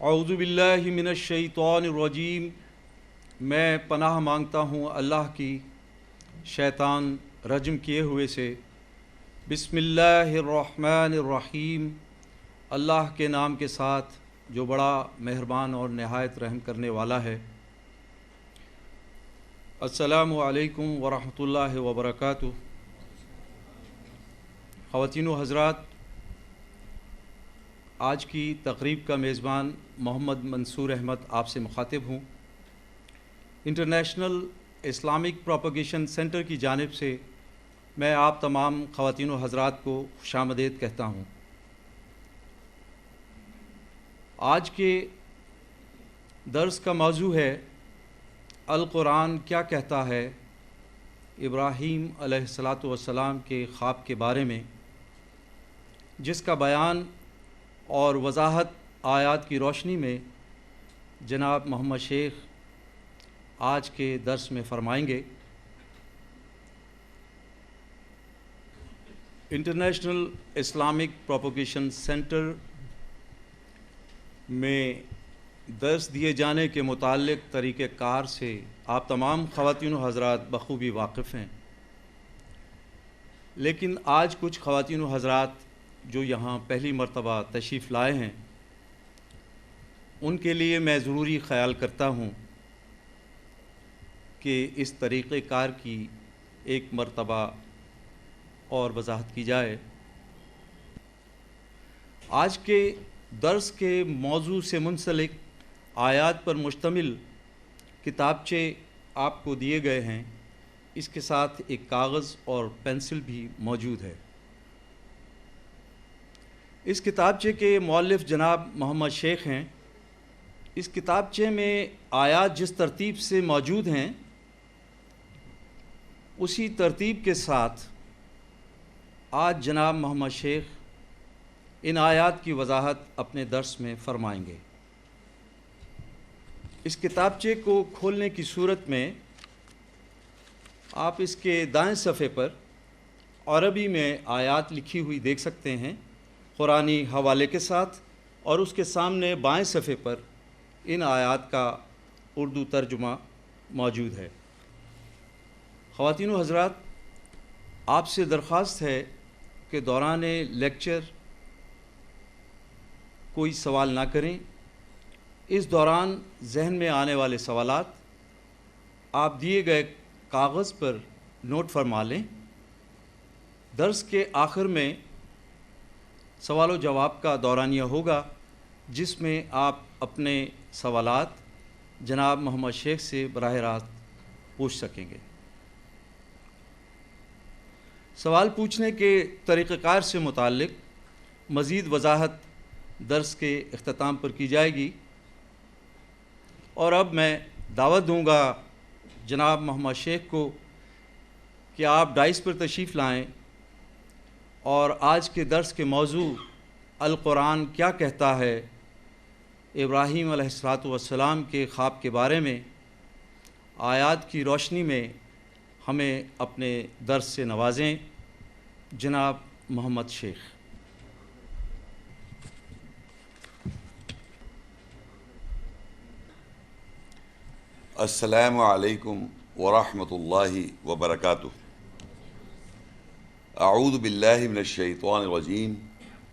اعوذ باللہ من الشیطان الرجیم۔ میں پناہ مانگتا ہوں اللہ کی شیطان رجم کیے ہوئے سے۔ بسم اللہ الرحمن الرحیم، اللہ کے نام کے ساتھ جو بڑا مہربان اور نہایت رحم کرنے والا ہے۔ السلام علیکم ورحمۃ اللہ وبرکاتہ۔ خواتین و حضرات، آج کی تقریب کا میزبان محمد منصور احمد آپ سے مخاطب ہوں۔ انٹرنیشنل اسلامک پروپیگیشن سینٹر کی جانب سے میں آپ تمام خواتین و حضرات کو خوش آمدید کہتا ہوں۔ آج کے درس کا موضوع ہے القرآن کیا کہتا ہے ابراہیم علیہ السلام کے خواب کے بارے میں، جس کا بیان اور وضاحت آیات کی روشنی میں جناب محمد شیخ آج کے درس میں فرمائیں گے۔ انٹرنیشنل اسلامک پروپیگیشن سینٹر میں درس دیے جانے کے متعلق طریقہ کار سے آپ تمام خواتین و حضرات بخوبی واقف ہیں، لیکن آج کچھ خواتین و حضرات جو یہاں پہلی مرتبہ تشریف لائے ہیں، ان کے لیے میں ضروری خیال کرتا ہوں کہ اس طریقہ کار کی ایک مرتبہ اور وضاحت کی جائے۔ آج کے درس کے موضوع سے منسلک آیات پر مشتمل کتابچے آپ کو دیے گئے ہیں، اس کے ساتھ ایک کاغذ اور پینسل بھی موجود ہے۔ اس کتابچے کے مؤلف جناب محمد شیخ ہیں۔ اس کتابچے میں آیات جس ترتیب سے موجود ہیں اسی ترتیب کے ساتھ آج جناب محمد شیخ ان آیات کی وضاحت اپنے درس میں فرمائیں گے۔ اس کتابچے کو کھولنے کی صورت میں آپ اس کے دائیں صفحے پر عربی میں آیات لکھی ہوئی دیکھ سکتے ہیں قرآنی حوالے کے ساتھ، اور اس کے سامنے بائیں صفحے پر ان آیات کا اردو ترجمہ موجود ہے۔ خواتین و حضرات، آپ سے درخواست ہے کہ دوران لیکچر کوئی سوال نہ کریں۔ اس دوران ذہن میں آنے والے سوالات آپ دیے گئے کاغذ پر نوٹ فرما لیں۔ درس کے آخر میں سوال و جواب کا دورانیہ ہوگا، جس میں آپ اپنے سوالات جناب محمد شیخ سے براہ راست پوچھ سکیں گے۔ سوال پوچھنے کے طریقہ کار سے متعلق مزید وضاحت درس کے اختتام پر کی جائے گی، اور اب میں دعوت دوں گا جناب محمد شیخ کو کہ آپ ڈائس پر تشریف لائیں اور آج کے درس کے موضوع القرآن کیا کہتا ہے ابراہیم علیہ السلام کے خواب کے بارے میں آیات کی روشنی میں ہمیں اپنے درس سے نوازیں۔ جناب محمد شیخ۔ السلام علیکم ورحمۃ اللہ وبرکاتہ۔ اعوذ باللہ من الشیطان الرجیم،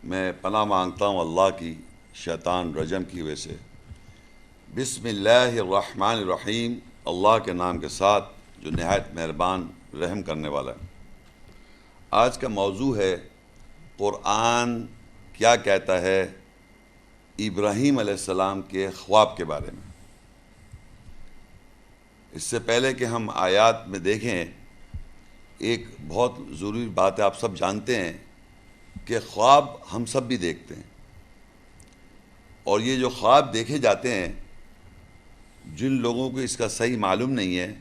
میں پناہ مانگتا ہوں اللہ کی شیطان رجم کی وجہ سے۔ بسم اللہ الرحمن الرحیم، اللہ کے نام کے ساتھ جو نہایت مہربان رحم کرنے والا ہے۔ آج کا موضوع ہے قرآن کیا کہتا ہے ابراہیم علیہ السلام کے خواب کے بارے میں۔ اس سے پہلے کہ ہم آیات میں دیکھیں، ایک بہت ضروری بات ہے، آپ سب جانتے ہیں کہ خواب ہم سب بھی دیکھتے ہیں، اور یہ جو خواب دیکھے جاتے ہیں، جن لوگوں کو اس کا صحیح معلوم نہیں ہے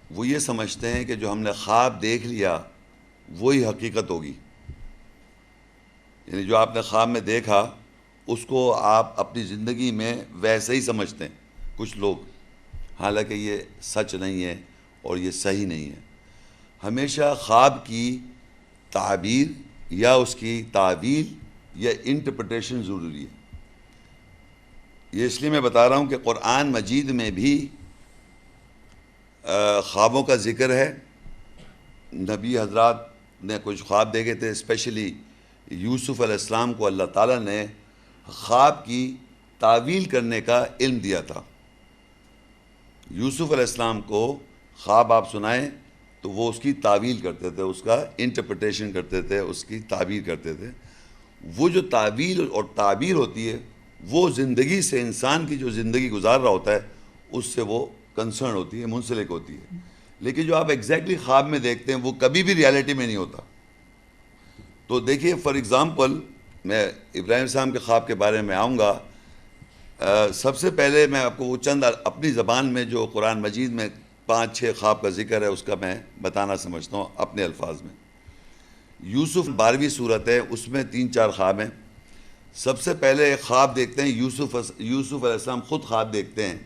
وہ یہ سمجھتے ہیں کہ جو ہم نے خواب دیکھ لیا وہی حقیقت ہوگی، یعنی جو آپ نے خواب میں دیکھا اس کو آپ اپنی زندگی میں ویسے ہی سمجھتے ہیں کچھ لوگ، حالانکہ یہ سچ نہیں ہے اور یہ صحیح نہیں ہے۔ ہمیشہ خواب کی تعبیر یا اس کی تعویل یا انٹرپریٹیشن ضروری ہے۔ یہ اس لیے میں بتا رہا ہوں کہ قرآن مجید میں بھی خوابوں کا ذکر ہے. نبی حضرات نے کچھ خواب دیکھے تھے. اسپیشلی یوسف علیہ السلام کو اللہ تعالیٰ نے خواب کی تعویل کرنے کا علم دیا تھا. یوسف علیہ السلام کو خواب آپ سنائیں تو وہ اس کی تعویل کرتے تھے, اس کا انٹرپریٹیشن کرتے تھے, اس کی تعبیر کرتے تھے. وہ جو تعویل اور تعبیر ہوتی ہے وہ زندگی سے, انسان کی جو زندگی گزار رہا ہوتا ہے اس سے وہ کنسرن ہوتی ہے, منسلک ہوتی ہے. لیکن جو آپ ایگزیکٹلی خواب میں دیکھتے ہیں وہ کبھی بھی ریالٹی میں نہیں ہوتا. تو دیکھیے فار ایگزامپل میں ابراہیم السلام کے خواب کے بارے میں آؤں گا. سب سے پہلے میں آپ کو وہ چند اپنی زبان میں جو قرآن مجید میں 5-6 خواب کا ذکر ہے اس کا میں بتانا سمجھتا ہوں اپنے الفاظ میں. یوسف 12ویں صورت ہے, اس میں 3-4 خواب ہیں. سب سے پہلے ایک خواب دیکھتے ہیں, یوسف علیہ السلام خود خواب دیکھتے ہیں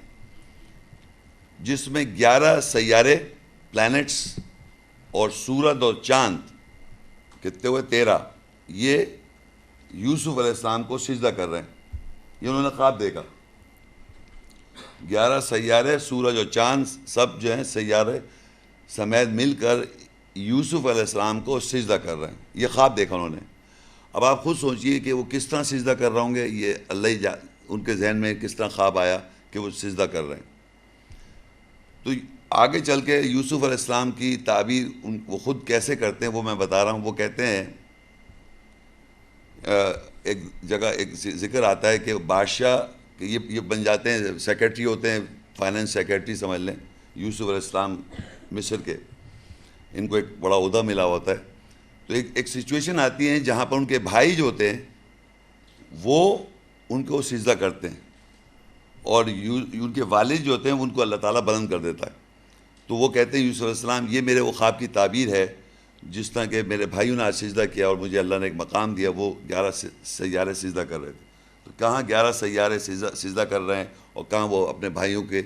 جس میں 11 سیارے, پلانٹس اور سورج اور چاند کتنے ہوئے 13, یہ یوسف علیہ السلام کو سجدہ کر رہے ہیں. یہ انہوں نے خواب دیکھا. 11 سیارے, سورج اور چاند سب جو ہیں سیارے سمیت مل کر یوسف علیہ السلام کو سجدہ کر رہے ہیں. یہ خواب دیکھا انہوں نے. اب آپ خود سوچئے کہ وہ کس طرح سجدہ کر رہے ہوں گے. یہ اللہ ہی ان کے ذہن میں کس طرح خواب آیا کہ وہ سجدہ کر رہے ہیں. تو آگے چل کے یوسف علیہ السلام کی تعبیر وہ خود کیسے کرتے ہیں وہ میں بتا رہا ہوں. وہ کہتے ہیں, ایک جگہ ایک ذکر آتا ہے کہ بادشاہ کہ یہ بن جاتے ہیں, سیکرٹری ہوتے ہیں, فائننس سیکرٹری سمجھ لیں یوسف علیہ السلام مصر کے. ان کو ایک بڑا عہدہ ملا ہوتا ہے. تو ایک سچویشن آتی ہے جہاں پر ان کے بھائی جو ہوتے ہیں وہ ان کو سجدہ کرتے ہیں اور ان کے والد جو ہوتے ہیں ان کو اللہ تعالیٰ بلند کر دیتا ہے. تو وہ کہتے ہیں یوسف علیہ السلام یہ میرے وہ خواب کی تعبیر ہے جس طرح کہ میرے بھائیوں نے آج سجدہ کیا اور مجھے اللہ نے ایک مقام دیا. وہ 11 سیارے سجدہ کر رہے تھے. تو کہاں 11 سیارے سجدہ کر رہے ہیں اور کہاں وہ اپنے بھائیوں کے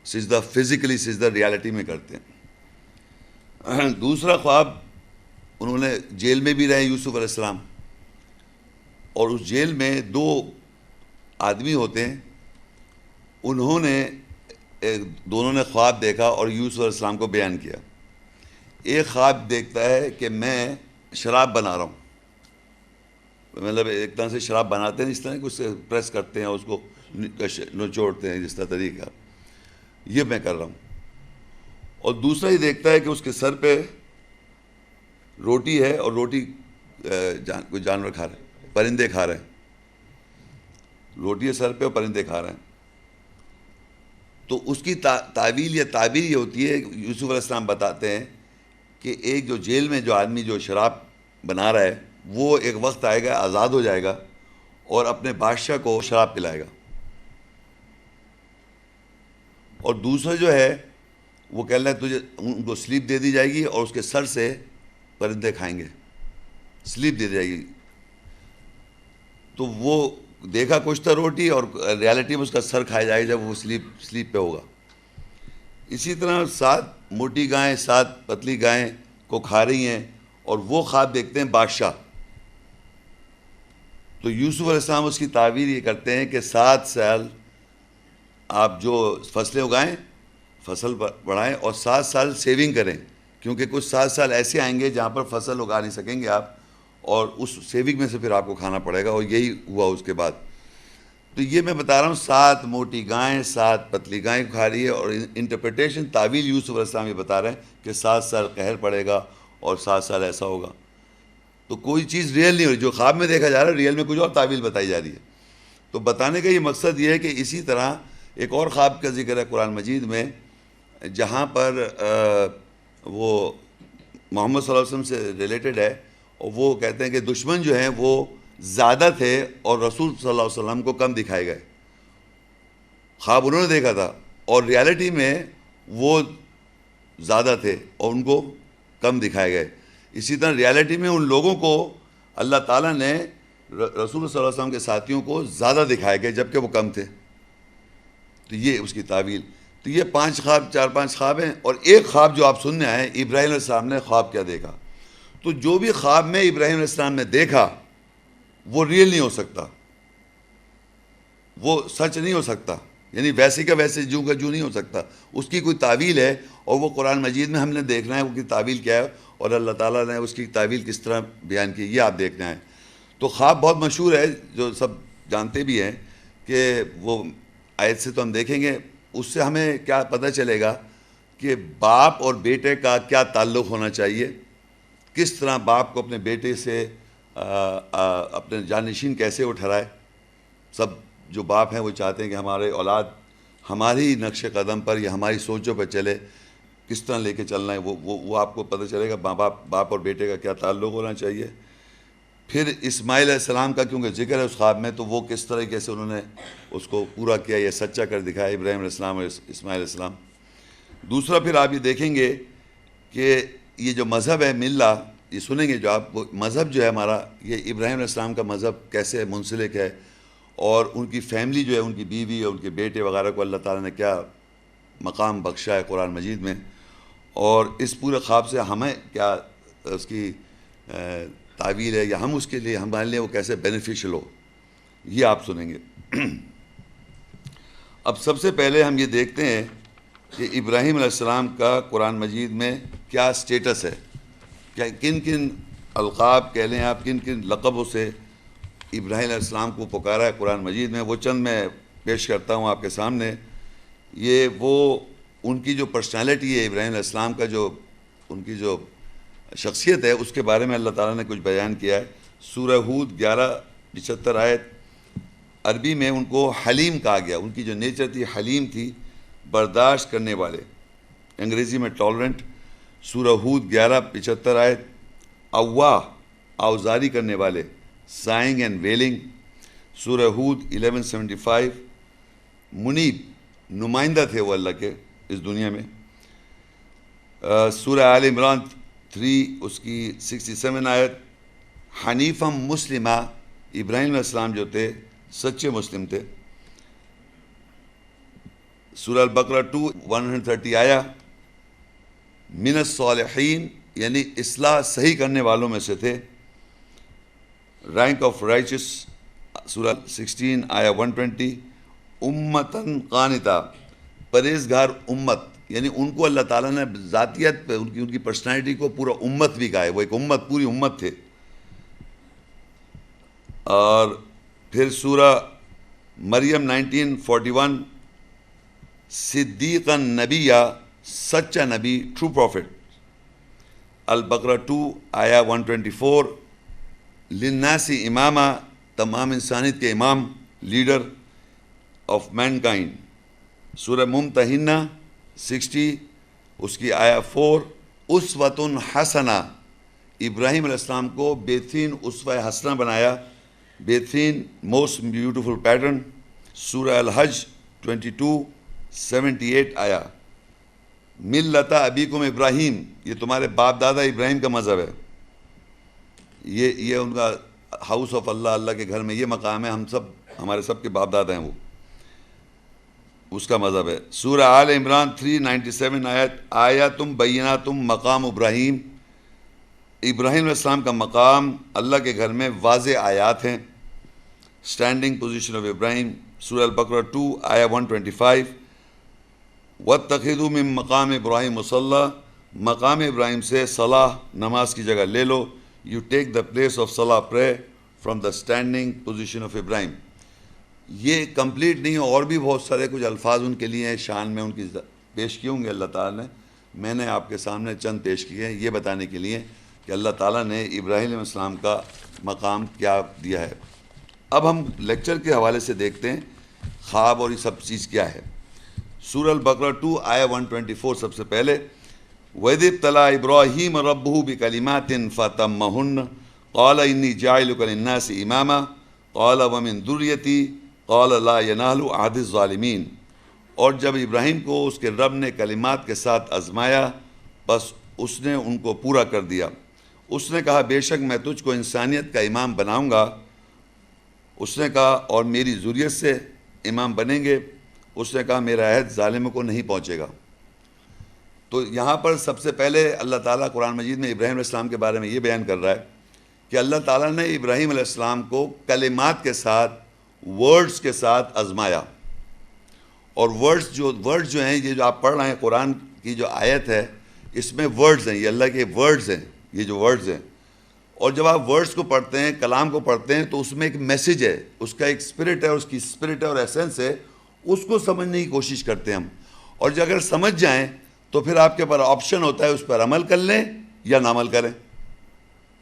سجدہ فزیکلی سجدہ ریالٹی میں کرتے ہیں. دوسرا خواب, انہوں نے جیل میں بھی رہے یوسف علیہ السلام, اور اس جیل میں 2 آدمی ہوتے ہیں. انہوں نے دونوں نے خواب دیکھا اور یوسف علیہ السلام کو بیان کیا. ایک خواب دیکھتا ہے کہ میں شراب بنا رہا ہوں, مطلب ایک طرح سے شراب بناتے ہیں اس طرح کہ اس سے پریس کرتے ہیں, اس کو نچوڑتے ہیں, جس طرح طریقہ یہ میں کر رہا ہوں. اور دوسرا یہ دیکھتا ہے کہ اس کے سر پہ روٹی ہے اور روٹی کوئی جانور کھا رہے ہیں, پرندے کھا رہے ہیں. روٹی ہے سر پہ اور پرندے کھا رہے ہیں. تو اس کی تعویل یا تعبیر یہ ہوتی ہے, یوسف علیہ السلام بتاتے ہیں کہ ایک جو جیل میں جو آدمی جو شراب بنا رہا ہے وہ ایک وقت آئے گا, آزاد ہو جائے گا اور اپنے بادشاہ کو شراب پلائے گا. اور دوسرا جو ہے وہ کہہ رہا ہے تجھے ان کو سلیپ دے دی جائے گی اور اس کے سر سے پرندے کھائیں گے, سلیپ دے دی جائے گی. تو وہ دیکھا کچھ تھا روٹی اور ریالٹی میں اس کا سر کھایا جائے گا جب وہ سلیپ پہ ہوگا. اسی طرح 7 موٹی گائیں 7 پتلی گائیں کو کھا رہی ہیں اور وہ خواب دیکھتے ہیں بادشاہ. تو یوسف علیہ السلام اس کی تعبیر یہ کرتے ہیں کہ 7 سال آپ جو فصلیں اگائیں, فصل بڑھائیں اور 7 سال سیونگ کریں, کیونکہ کچھ 7 سال ایسے آئیں گے جہاں پر فصل اگا نہیں سکیں گے آپ اور اس سیونگ میں سے پھر آپ کو کھانا پڑے گا. اور یہی ہوا اس کے بعد. تو یہ میں بتا رہا ہوں 7 موٹی گائیں 7 پتلی گائیں کھا رہی ہے اور انٹرپریٹیشن تعویل یوسف علیہ السلام یہ بتا رہے ہیں کہ 7 سال قہر پڑے گا اور 7 سال ایسا ہوگا. تو کوئی چیز ریئل نہیں ہو رہی, جو خواب میں دیکھا جا رہا ہے ریئل میں کچھ اور تعویل بتائی جا رہی ہے. تو بتانے کا یہ مقصد یہ ہے کہ اسی طرح ایک اور خواب کا ذکر ہے قرآن مجید میں جہاں پر وہ محمد صلی اللہ علیہ وسلم سے ریلیٹڈ ہے, اور وہ کہتے ہیں کہ دشمن جو ہیں وہ زیادہ تھے اور رسول صلی اللہ علیہ وسلم کو کم دکھائے گئے. خواب انہوں نے دیکھا تھا اور ریالٹی میں وہ زیادہ تھے اور ان کو کم دکھائے گئے. اسی طرح ریالٹی میں ان لوگوں کو اللہ تعالیٰ نے رسول صلی اللہ علیہ وسلم کے ساتھیوں کو زیادہ دکھائے گئے جبکہ وہ کم تھے. تو یہ اس کی تعویل. تو یہ 5 خواب 4-5 خواب ہیں. اور ایک خواب جو آپ سننے آئے, ابراہیم علیہ السلام نے خواب کیا دیکھا. تو جو بھی خواب میں ابراہیم علیہ السلام نے دیکھا وہ ریئل نہیں ہو سکتا. وہ سچ نہیں ہو سکتا، یعنی ویسے کا ویسے جوں کا جوں نہیں ہو سکتا، اس کی کوئی تعویل ہے، اور وہ قرآن مجید میں ہم نے دیکھنا ہے وہ کی تعویل کیا ہے، اور اللہ تعالیٰ نے اس کی تعویل کس طرح بیان کی، یہ آپ دیکھنا ہے۔ تو خواب بہت مشہور ہے، جو سب جانتے بھی ہیں، کہ وہ آیت سے تو ہم دیکھیں گے، اس سے ہمیں کیا پتہ چلے گا کہ باپ اور بیٹے کا کیا تعلق ہونا چاہیے، کس طرح باپ کو اپنے بیٹے سے اپنے جانشین کیسے اٹھائے۔ سب جو باپ ہیں وہ چاہتے ہیں کہ ہمارے اولاد ہماری نقش قدم پر یا ہماری سوچوں پر چلے، کس طرح لے کے چلنا ہے، وہ آپ کو پتہ چلے گا باپ اور بیٹے کا کیا تعلق ہونا چاہیے۔ پھر اسماعیل علیہ السلام کا کیونکہ ذکر ہے اس خواب میں، تو وہ کس طریقے سے انہوں نے اس کو پورا کیا یا سچا کر دکھایا، ابراہیم علیہ السلام اور اسماعیل علیہ السلام۔ دوسرا پھر آپ یہ دیکھیں گے کہ یہ جو مذہب ہے ملہ، یہ سنیں گے جو آپ، وہ مذہب جو ہے ہمارا، یہ ابراہیم علیہ السلام کا مذہب کیسے منسلک ہے، اور ان کی فیملی جو ہے، ان کی بیوی اور ان کے بیٹے وغیرہ کو اللہ تعالیٰ نے کیا مقام بخشا ہے قرآن مجید میں، اور اس پورے خواب سے ہمیں کیا اس کی تعویل ہے، یا ہم اس کے لیے ہمارے لیے وہ کیسے بینیفیشل ہو، یہ آپ سنیں گے۔ اب سب سے پہلے ہم یہ دیکھتے ہیں کہ ابراہیم علیہ السلام کا قرآن مجید میں کیا سٹیٹس ہے، کیا کن کن القاب کہہ لیں آپ، کن کن لقبوں سے ابراہیم علیہ السلام کو پکارا ہے قرآن مجید میں، وہ چند میں پیش کرتا ہوں آپ کے سامنے۔ یہ وہ ان کی جو پرسنالٹی ہے ابراہیم علیہ السلام کا، جو ان کی جو شخصیت ہے، اس کے بارے میں اللہ تعالیٰ نے کچھ بیان کیا ہے۔ سورہ ہود 11-75 آیت، عربی میں ان کو حلیم کہا گیا، ان کی جو نیچر تھی حلیم تھی، برداشت کرنے والے، انگریزی میں ٹالرنٹ۔ سورہ ہود 11-75 آیت، اواہ، آوزاری کرنے والے، سائنگ اینڈ ویلنگ۔ سورہ ہود 11:75، منیب، نمائندہ تھے وہ اللہ کے اس دنیا میں۔ سورہ آل عمران 3 اس کی 67 آیت، حنیفم مسلمہ، ابراہیم علیہ السلام جو تھے سچے مسلم تھے۔ سورہ البقرہ 2:130 آیا، من الصالحین، یعنی اصلاح صحیح کرنے والوں میں سے تھے۔ رینک آف رائچس، سورہ 16 آیا 120، امتن قانتا، پرہیزگار امت، یعنی ان کو اللہ تعالیٰ نے ذاتیت پہ ان کی پرسنالٹی کو پورا امت بھی کہا ہے، وہ ایک امت، پوری امت تھے۔ اور پھر سورہ مریم 19:41، صدیقا نبیہ، سچا نبی، ٹرو پروفٹ۔ البقرہ 2 آیا 124، للناس امامہ، تمام انسانیت کے امام، لیڈر آف مین کائنڈ۔ سورہ ممتحنہ 60 اس کی آیا 4، اسوۃ حسنہ، ابراہیم علیہ السلام کو بہترین اسوہ حسنہ بنایا، بہترین موسٹ بیوٹیفل پیٹرن۔ سورہ الحج 22:78 آیا، ملت ابیکم ابراہیم، یہ تمہارے باپ دادا ابراہیم کا مذہب ہے، یہ ان کا ہاؤس آف اللہ، اللہ کے گھر میں یہ مقام ہے، ہم سب، ہمارے سب کے باپ دادا ہیں، وہ اس کا مذہب ہے۔ سورہ آل عمران 3:97 آیت، آیاتم بیناتم مقام ابراہیم، ابراہیم علیہ السلام کا مقام اللہ کے گھر میں واضح آیات ہیں، اسٹینڈنگ پوزیشن آف ابراہیم۔ سورہ البقرہ 2 آیا 125، وَاتَّخِذُوا مِن مقام ابراہیم مصلی، مقام ابراہیم سے صلاح، نماز کی جگہ لے لو، you take the place of صلاح، pray from the standing position of Ibrahim. یہ کمپلیٹ نہیں، اور بھی بہت سارے کچھ الفاظ ان کے لیے ہیں، شان میں ان کی پیش کیے ہوں گے اللہ تعالیٰ نے، میں نے آپ کے سامنے چند پیش کیے ہیں یہ بتانے کے لیے کہ اللہ تعالیٰ نے ابراہیم علیہ السلام کا مقام کیا دیا ہے۔ اب ہم لیکچر کے حوالے سے دیکھتے ہیں خواب اور یہ سب چیز کیا ہے۔ سورہ البقرہ 2 آیا 124 سب سے پہلے، وَإِذِ ابْتَلَىٰ إِبْرَاهِيمَ رَبُّهُ بِكَلِمَاتٍ فَأَتَمَّهُنَّ قَالَ إِنِّي جَاعِلُكَ لِلنَّاسِ إِمَامًا قَالَ وَمِن ذُرِّيَّتِي قَالَ لَا يَنَالُ عَهْدِ الظَّالِمِينَ، اور جب ابراہیم کو اس کے رب نے کلمات کے ساتھ آزمایا، بس اس نے ان کو پورا کر دیا۔ اس نے کہا بے شک میں تجھ کو انسانیت کا امام بناؤں گا، اس نے کہا اور میری ذریت سے امام بنیں گے، اس نے کہا میرا عہد ظالموں کو نہیں پہنچے گا۔ تو یہاں پر سب سے پہلے اللہ تعالیٰ قرآن مجید میں ابراہیم علیہ السلام کے بارے میں یہ بیان کر رہا ہے کہ اللہ تعالیٰ نے ابراہیم علیہ السلام کو کلمات کے ساتھ ورڈز کے ساتھ آزمایا. اور ورڈز جو ہیں، یہ جو آپ پڑھ رہے ہیں قرآن کی جو آیت ہے، اس میں ورڈز ہیں، یہ اللہ کے ورڈز ہیں، یہ جو ورڈز ہیں. اور جب آپ ورڈز کو پڑھتے ہیں، کلام کو پڑھتے ہیں، تو اس میں ایک میسج ہے، اس کا ایک اسپرٹ ہے، اس کی اسپرٹ ہے اور ایسنس ہے، اس کو سمجھنے کی کوشش کرتے ہیں ہم. اور جو اگر سمجھ جائیں تو پھر آپ کے پاس آپشن ہوتا ہے، اس پر عمل کر لیں یا نہ عمل کریں.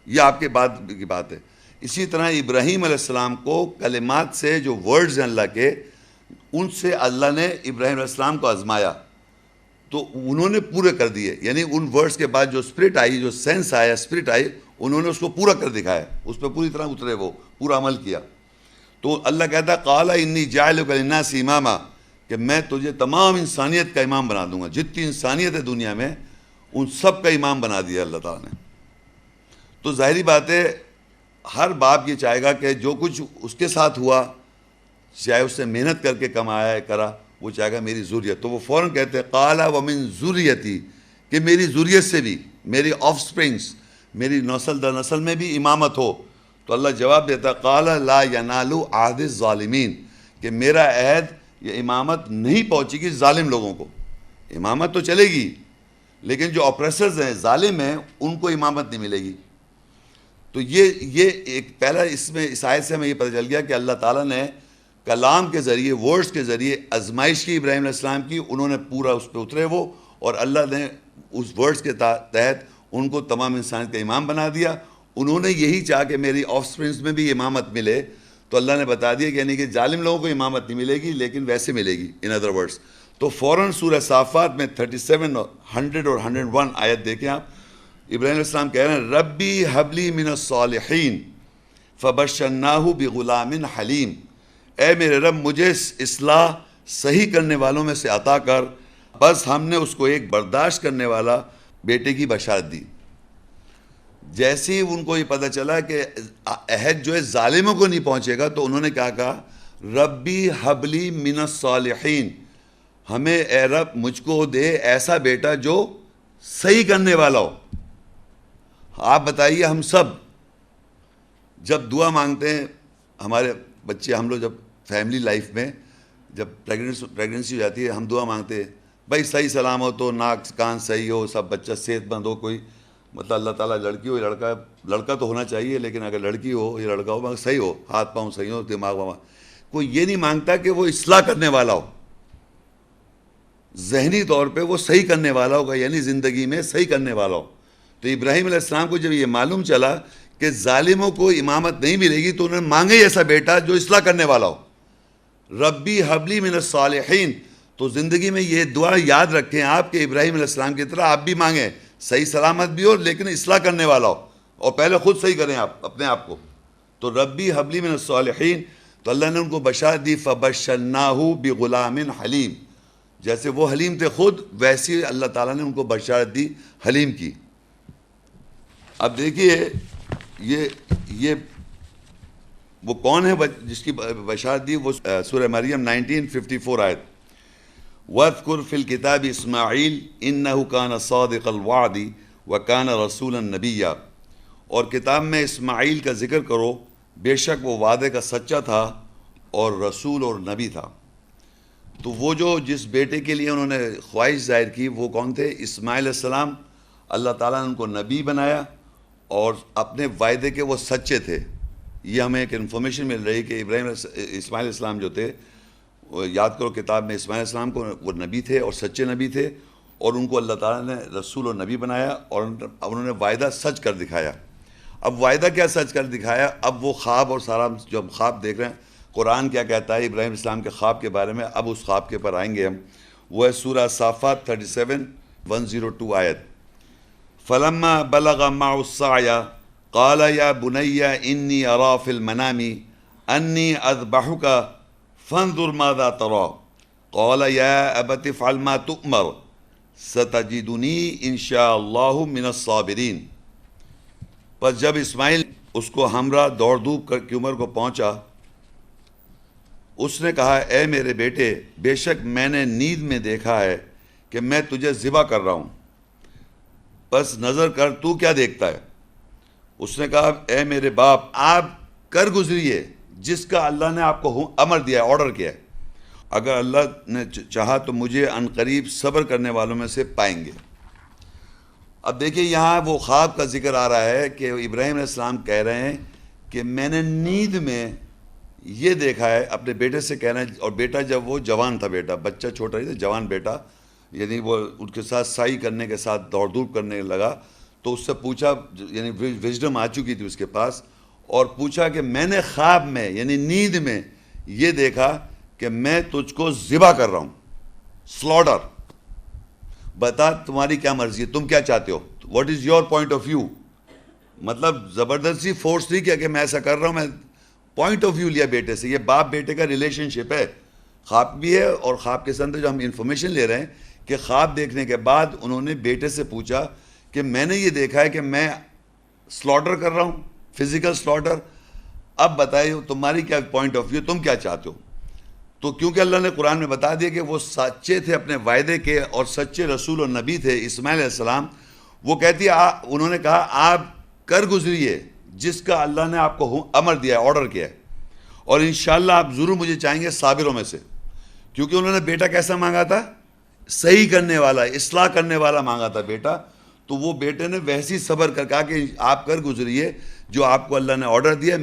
یہ آپ کے بات کی بات ہے. اسی طرح ابراہیم علیہ السلام کو کلمات سے، جو ورڈز ہیں اللہ کے، ان سے اللہ نے ابراہیم علیہ السلام کو آزمایا، تو انہوں نے پورے کر دیے. یعنی ان ورڈز کے بعد جو اسپرٹ آئی، جو سینس آیا، اسپرٹ آئی، انہوں نے اس کو پورا کر دکھایا، اس پہ پوری طرح اترے، وہ پورا عمل کیا. تو اللہ کہتا ہے قال انی جاعلک للناس اماما، کہ میں تجھے تمام انسانیت کا امام بنا دوں گا. جتنی انسانیت ہے دنیا میں، ان سب کا امام بنا دیا اللہ تعالیٰ نے. تو ظاہری بات ہے، ہر باپ یہ چاہے گا کہ جو کچھ اس کے ساتھ ہوا، چاہے اس سے محنت کر کے کمایا کرا، وہ چاہے گا میری ذریت. تو وہ فوراً کہتے ہیں قال ومن ذریتی، کہ میری ذریت سے بھی، میری آف سپرنگس، میری نسل در نسل میں بھی امامت ہو. تو اللہ جواب دیتا ہے قال لا ینال عہد الظالمین، کہ میرا عہد، یہ امامت نہیں پہنچے گی ظالم لوگوں کو. امامت تو چلے گی، لیکن جو اپریسرز ہیں، ظالم ہیں، ان کو امامت نہیں ملے گی. تو یہ ایک پہلا اس آیت سے ہمیں یہ پتہ چل گیا کہ اللہ تعالیٰ نے کلام کے ذریعے، ورڈز کے ذریعے آزمائش کی ابراہیم علیہ السلام کی. انہوں نے پورا اس پہ اترے وہ، اور اللہ نے اس ورڈز کے تحت ان کو تمام انسانیت کا امام بنا دیا. انہوں نے یہی چاہا کہ میری آف سپرنگس میں بھی امامت ملے، تو اللہ نے بتا دیا کہ یعنی کہ ظالم لوگوں کو امامت نہیں ملے گی، لیکن ویسے ملے گی، ان ادر ورڈز. تو فوراً سورہ صافات میں 37 اور 100 اور 101 آیت دیکھیں آپ. ابراہیم علیہ السلام کہہ رہے ہیں ربی حبلی من الصالحین فبشرناہ بغلام حلیم، اے میرے رب مجھے اصلاح صحیح کرنے والوں میں سے عطا کر. بس ہم نے اس کو ایک برداشت کرنے والا بیٹے کی بشارت دی. جیسے ہی ان کو یہ پتہ چلا کہ عہد جو ہے ظالموں کو نہیں پہنچے گا، تو انہوں نے کیا کہا، ربی حبلی من الصالحین، ہمیں اے رب مجھ کو دے ایسا بیٹا جو صحیح کرنے والا ہو. آپ بتائیے، ہم سب جب دعا مانگتے ہیں، ہمارے بچے، ہم لوگ جب فیملی لائف میں جب پریگننسی ہو جاتی ہے، ہم دعا مانگتے ہیں بھائی صحیح سلامت ہو، ناک کان صحیح ہو، سب بچہ صحت مند ہو. کوئی مطلب اللہ تعالیٰ لڑکی ہو یا لڑکا تو ہونا چاہیے، لیکن اگر لڑکی ہو یا لڑکا ہو مگر صحیح ہو، ہاتھ پاؤں صحیح ہو، دماغ وماغ. کوئی یہ نہیں مانگتا کہ وہ اصلاح کرنے والا ہو، ذہنی طور پہ وہ صحیح کرنے والا ہوگا، یعنی زندگی میں صحیح کرنے والا ہو. تو ابراہیم علیہ السلام کو جب یہ معلوم چلا کہ ظالموں کو امامت نہیں ملے گی، تو انہوں نے مانگے ایسا بیٹا جو اصلاح کرنے والا ہو. ربی حبلی من الصالحین. تو زندگی میں یہ دعا یاد رکھیں آپ کہ ابراہیم علیہ السلام کی طرح آپ بھی مانگیں، صحیح سلامت بھی ہو لیکن اصلاح کرنے والا ہو، اور پہلے خود صحیح کریں آپ اپنے آپ کو. تو ربی حبلی من الصالحین. تو اللہ نے ان کو بشارت دی فبشرناہ بغلام حلیم، جیسے وہ حلیم تھے خود، ویسے اللہ تعالیٰ نے ان کو بشارت دی حلیم کی. اب دیکھیے یہ وہ کون ہے جس کی بشارت دی؟ وہ سورہ مریم 1954 آیت. وَاذْكُرْ فِي الْكِتَابِ اسماعیل إِنَّهُ كَانَ صَادِقَ الْوَعْدِ وَكَانَ رَسُولًا نَبِيًّا. اور کتاب میں اسماعیل کا ذکر کرو، بے شک وہ وعدے کا سچا تھا اور رسول اور نبی تھا. تو وہ جو جس بیٹے کے لیے انہوں نے خواہش ظاہر کی، وہ کون تھے؟ اسماعیل علیہ السلام. اللہ تعالیٰ نے ان کو نبی بنایا، اور اپنے وعدے کے وہ سچے تھے. یہ ہمیں ایک انفارمیشن مل رہی کہ اسماعیل علیہ السلام جو تھے، یاد کرو کتاب میں اسماعیل علیہ السلام کو وہ نبی تھے اور سچے نبی تھے، اور ان کو اللہ تعالیٰ نے رسول اور نبی بنایا، اور انہوں نے وعدہ سچ کر دکھایا. اب وعدہ کیا سچ کر دکھایا؟ اب وہ خواب اور سارا جو ہم خواب دیکھ رہے ہیں، قرآن کیا کہتا ہے ابراہیم السلام کے خواب کے بارے میں، اب اس خواب کے پر آئیں گے ہم. وہ ہے سورہ صافات 37:102 آیت. فلما بلغ معه السعي قال يا بني إني أرى في المنام أني أذبحك فانظر ماذا ترى قال يا أبت افعل ما تؤمر ستجدني إن شاء الله من الصابرين. پس جب اسماعیل اس کو ہمراہ دوڑ دھوپ کی عمر کو پہنچا، اس نے کہا اے میرے بیٹے، بے شک میں نے نیند میں دیکھا ہے کہ میں تجھے ذبح کر رہا ہوں، بس نظر کر تو کیا دیکھتا ہے. اس نے کہا اے میرے باپ، آپ کر گزریے جس کا اللہ نے آپ کو امر دیا ہے، آرڈر کیا ہے. اگر اللہ نے چاہا تو مجھے عنقریب صبر کرنے والوں میں سے پائیں گے. اب دیکھیے یہاں وہ خواب کا ذکر آ رہا ہے کہ ابراہیم علیہ السلام کہہ رہے ہیں کہ میں نے نیند میں یہ دیکھا ہے، اپنے بیٹے سے کہہ رہے ہیں. اور بیٹا جب وہ جوان تھا، بیٹا بچہ چھوٹا نہیں تھا، جوان بیٹا، یعنی وہ ان کے ساتھ سائی کرنے کے ساتھ دوڑ دھوپ کرنے لگا. تو اس سے پوچھا، یعنی وزڈم آ چکی تھی اس کے پاس، اور پوچھا کہ میں نے خواب میں یعنی نیند میں یہ دیکھا کہ میں تجھ کو ذبح کر رہا ہوں، سلاڈر. بتا تمہاری کیا مرضی ہے، تم کیا چاہتے ہو، what is your point of view. مطلب زبردستی فورس نہیں کیا کہ میں ایسا کر رہا ہوں، میں پوائنٹ آف ویو لیا بیٹے سے. یہ باپ بیٹے کا ریلیشن شپ ہے، خواب بھی ہے. اور خواب کے اندر جو ہم انفارمیشن لے رہے ہیں کہ خواب دیکھنے کے بعد انہوں نے بیٹے سے پوچھا کہ میں نے یہ دیکھا ہے کہ میں سلاڈر کر رہا ہوں، فزیکل سلاڈر. اب بتائیے تمہاری کیا پوائنٹ آف ویو، تم کیا چاہتے ہو. تو کیونکہ اللہ نے قرآن میں بتا دیا کہ وہ سچے تھے اپنے وعدے کے اور سچے رسول اور نبی تھے اسماعیل علیہ السلام. وہ کہتی ہے انہوں نے کہا آپ کر گزریے جس کا اللہ نے آپ کو امر دیا ہے، آرڈر کیا ہے، اور انشاءاللہ آپ ضرور مجھے چاہیں گے صابروں میں سے. کیونکہ انہوں نے بیٹا کیسا مانگا تھا، صحیح کرنے والا، اصلاح کرنے والا مانگا تھا بیٹا. تو وہ بیٹے نے ویسی صبر کر کہا کہ آپ کر گزریے جو آپ کو اللہ نے آرڈر دیا،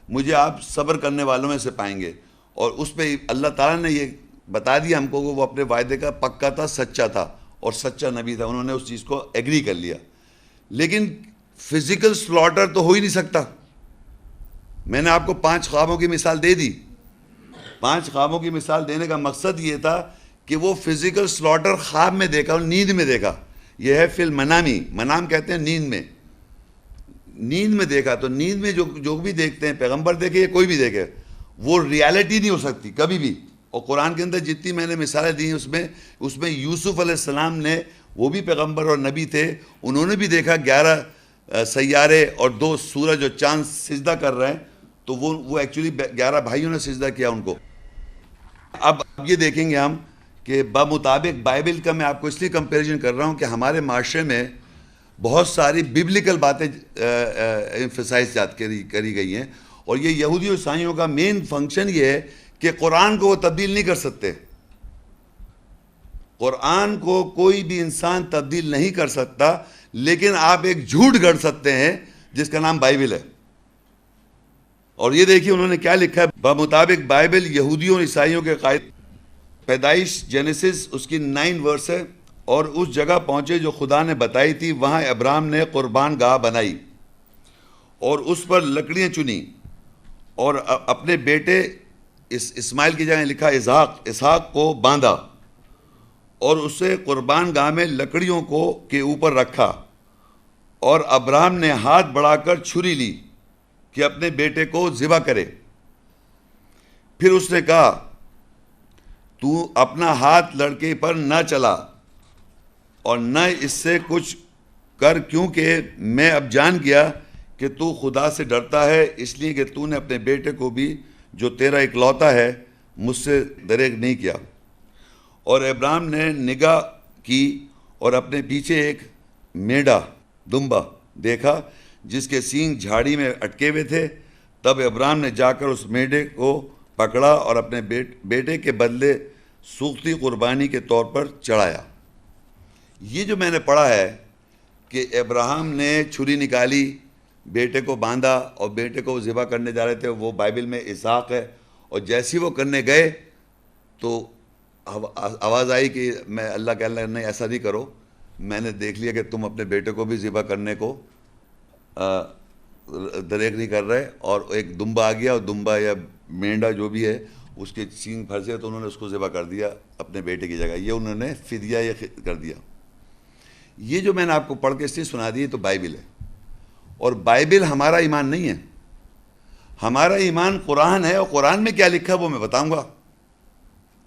مجھے آپ صبر کرنے والوں میں سے پائیں گے. اور اس پہ اللہ تعالیٰ نے یہ بتا دیا ہم کو کہ وہ اپنے وعدے کا پکا تھا، سچا تھا اور سچا نبی تھا. انہوں نے اس چیز کو ایگری کر لیا. لیکن فزیکل سلاٹر تو ہو ہی نہیں سکتا. میں نے آپ کو 5 خوابوں کی مثال دے دی. 5 خوابوں کی مثال دینے کا مقصد یہ تھا کہ وہ فزیکل سلاٹر خواب میں دیکھا اور نیند میں دیکھا. یہ ہے فی المنامی، منام کہتے ہیں نیند میں. نیند میں دیکھا. تو نیند میں جو بھی دیکھتے ہیں، پیغمبر دیکھے یا کوئی بھی دیکھے، وہ ریالٹی نہیں ہو سکتی کبھی بھی. اور قرآن کے اندر جتنی میں نے مثالیں دی ہیں اس میں یوسف علیہ السلام نے، وہ بھی پیغمبر اور نبی تھے، انہوں نے بھی دیکھا 11 سیارے اور 2 سورج اور چاند سجدہ کر رہے ہیں. تو وہ ایکچولی 11 بھائیوں نے سجدہ کیا ان کو. اب یہ دیکھیں گے ہم کہ بمطابق بائبل کا، میں آپ کو اس لیے کمپیریزن کر رہا ہوں کہ ہمارے معاشرے میں بہت ساری ببلیکل باتیں ایمفسائز کری گئی ہیں. اور یہ یہودی اور عیسائیوں کا مین فنکشن یہ ہے کہ قرآن کو وہ تبدیل نہیں کر سکتے. قرآن کو کوئی بھی انسان تبدیل نہیں کر سکتا، لیکن آپ ایک جھوٹ گڑھ سکتے ہیں جس کا نام بائبل ہے. اور یہ دیکھیے انہوں نے کیا لکھا ہے. بمطابق بائبل یہودیوں اور عیسائیوں کے قائد، پیدائش جینیسس اس کی 9 ورس ہے. اور اس جگہ پہنچے جو خدا نے بتائی تھی، وہاں ابراہیم نے قربان گاہ بنائی اور اس پر لکڑیاں چنی اور اپنے بیٹے اسماعیل کی جگہ لکھا اسحاق کو باندھا اور اسے قربان گاہ میں لکڑیوں کے اوپر رکھا. اور ابراہیم نے ہاتھ بڑھا کر چھری لی کہ اپنے بیٹے کو ذبح کرے. پھر اس نے کہا تو اپنا ہاتھ لڑکے پر نہ چلا اور نہ اس سے کچھ کر، کیونکہ میں اب جان گیا کہ تو خدا سے ڈرتا ہے، اس لیے کہ تو نے اپنے بیٹے کو بھی جو تیرا اکلوتا ہے مجھ سے دریغ نہیں کیا. اور ابراہیم نے نگاہ کی اور اپنے پیچھے ایک میڑا دمبا دیکھا جس کے سینگ جھاڑی میں اٹکے ہوئے تھے. تب ابراہیم نے جا کر اس میڑے کو پکڑا اور اپنے بیٹے کے بدلے سوکھتی قربانی کے طور پر چڑھایا. یہ جو میں نے پڑھا ہے کہ ابراہیم نے چھری نکالی، بیٹے کو باندھا اور بیٹے کو ذبح کرنے جا رہے تھے، وہ بائبل میں اسحاق ہے. اور جیسی وہ کرنے گئے تو آواز آئی کہ میں اللہ کہ اللہ نہیں ایسا نہیں کرو، میں نے دیکھ لیا کہ تم اپنے بیٹے کو بھی ذبح کرنے کو دریغ نہیں کر رہے. اور ایک دمبا آ گیا اور دمبا یا مینڈا جو بھی ہے اس کے سینگ پھنسے تو انہوں نے اس کو ذبح کر دیا اپنے بیٹے کی جگہ. یہ انہوں نے فدیہ یہ کر دیا. یہ جو میں نے آپ کو پڑھ کے اس لیے سنا دی تو بائبل ہے. اور بائبل ہمارا ایمان نہیں ہے، ہمارا ایمان قرآن ہے. اور قرآن میں کیا لکھا ہے وہ میں بتاؤں گا.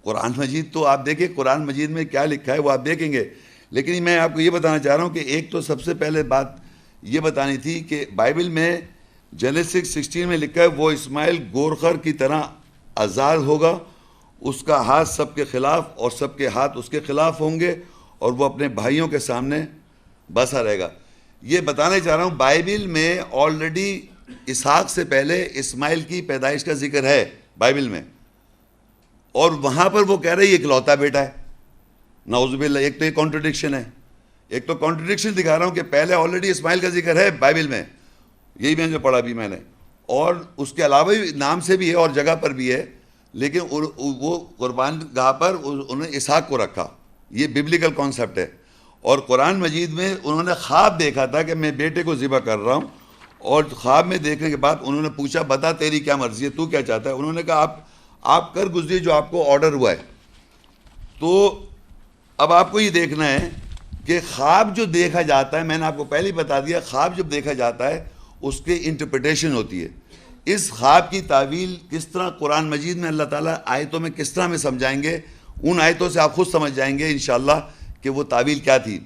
قرآن مجید تو آپ دیکھیں، قرآن مجید میں کیا لکھا ہے وہ آپ دیکھیں گے. لیکن میں آپ کو یہ بتانا چاہ رہا ہوں کہ ایک تو سب سے پہلے بات یہ بتانی تھی کہ بائبل میں جینیسس 16 میں لکھا ہے وہ اسماعیل گورخر کی طرح آزاد ہوگا، اس کا ہاتھ سب کے خلاف اور سب کے ہاتھ اس کے خلاف ہوں گے اور وہ اپنے بھائیوں کے سامنے بسا رہے گا. یہ بتانا چاہ رہا ہوں بائبل میں آلریڈی اسحاق سے پہلے اسماعیل کی پیدائش کا ذکر ہے بائبل میں، اور وہاں پر وہ کہہ رہے ہیں یہ اکلوتا بیٹا ہے. نعوذ باللہ. ایک تو یہ کانٹرڈکشن ہے، ایک تو کانٹرڈکشن دکھا رہا ہوں کہ پہلے آلریڈی اسماعیل کا ذکر ہے بائبل میں، یہی میں جو پڑھا بھی میں نے، اور اس کے علاوہ بھی نام سے بھی ہے اور جگہ پر بھی ہے، لیکن وہ قربان گاہ پر انہوں نے اسحاق کو رکھا. یہ ببلیکل کانسیپٹ ہے. اور قرآن مجید میں انہوں نے خواب دیکھا تھا کہ میں بیٹے کو ذبح کر رہا ہوں، اور خواب میں دیکھنے کے بعد انہوں نے پوچھا بتا تیری کیا مرضی ہے، تو کیا چاہتا ہے؟ انہوں نے کہا آپ کر گزریے جو آپ کو آرڈر ہوا ہے. تو اب آپ کو یہ دیکھنا ہے کہ خواب جو دیکھا جاتا ہے، میں نے آپ کو پہلے ہی بتا دیا، خواب جب دیکھا جاتا ہے اس کے انٹرپریٹیشن ہوتی ہے. اس خواب کی تعویل کس طرح قرآن مجید میں اللہ تعالیٰ آیتوں میں کس طرح میں سمجھائیں گے، ان آیتوں سے آپ خود سمجھ جائیں گے انشاءاللہ کہ وہ تعویل کیا تھی.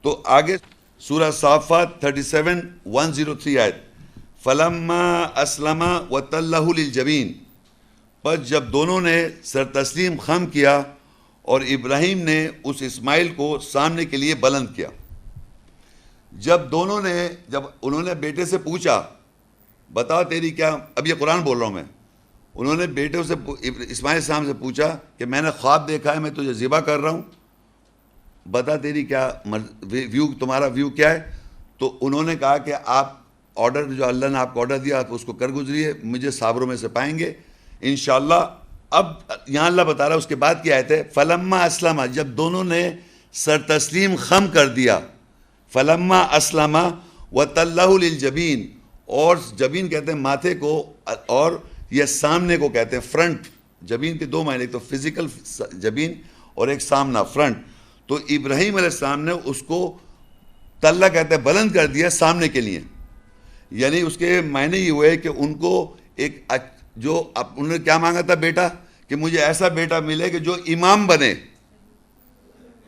تو آگے سورہ صافات 37:103 آیت، فَلَمَّا أَسْلَمَ وَتَلَّهُ لِلْجَبِينِ، پس جب دونوں نے سر تسلیم خم کیا اور ابراہیم نے اس اسماعیل کو سامنے کے لیے بلند کیا. جب انہوں نے بیٹے سے پوچھا بتا تیری کیا، اب یہ قرآن بول رہا ہوں میں، انہوں نے بیٹے سے اسماعیل السلام سے پوچھا کہ میں نے خواب دیکھا ہے، میں تجھے ذبح کر رہا ہوں، بتا تیری کیا ویو، تمہارا ویو کیا ہے؟ تو انہوں نے کہا کہ آپ آرڈر جو اللہ نے آپ کو آرڈر دیا آپ اس کو کر گزریے، مجھے صابروں میں سے پائیں گے انشاءاللہ. اب یہاں اللہ بتا رہا ہے اس کے بعد کی آیت ہے فلما اسلم، جب دونوں نے سر تسلیم خم کر دیا، فلما اسلم وتلہ للجبین، اور جبین کہتے ہیں ماتھے کو، اور یہ سامنے کو کہتے ہیں فرنٹ. جبین کے دو معنی، ایک تو فزیکل جبین اور ایک سامنا فرنٹ. تو ابراہیم علیہ السلام نے اس کو تلہ کہتے ہیں بلند کر دیا سامنے کے لیے، یعنی اس کے معنی یہ ہوئے کہ ان کو ایک جو انہوں نے کیا مانگا تھا بیٹا، کہ مجھے ایسا بیٹا ملے کہ جو امام بنے.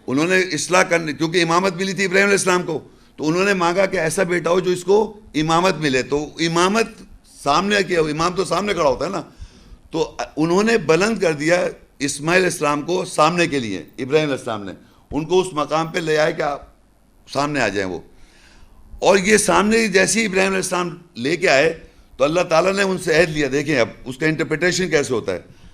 انہوں نے اصلاح کرنے، کیونکہ امامت ملی تھی ابراہیم علیہ السلام کو، تو انہوں نے مانگا کہ ایسا بیٹا ہو جو اس کو امامت ملے. تو امامت سامنے کیا، امام تو سامنے کھڑا ہوتا ہے نا، تو انہوں نے بلند کر دیا اسماعیل علیہ السلام کو سامنے کے لیے. ابراہیم علیہ السلام نے ان کو اس مقام پہ لے آئے کہ آپ سامنے آ جائیں وہ. اور یہ سامنے جیسے ہی ابراہیم علیہ السلام لے کے آئے تو اللہ تعالیٰ نے ان سے عہد لیا. دیکھیں اب اس کا انٹرپریٹیشن کیسے ہوتا ہے.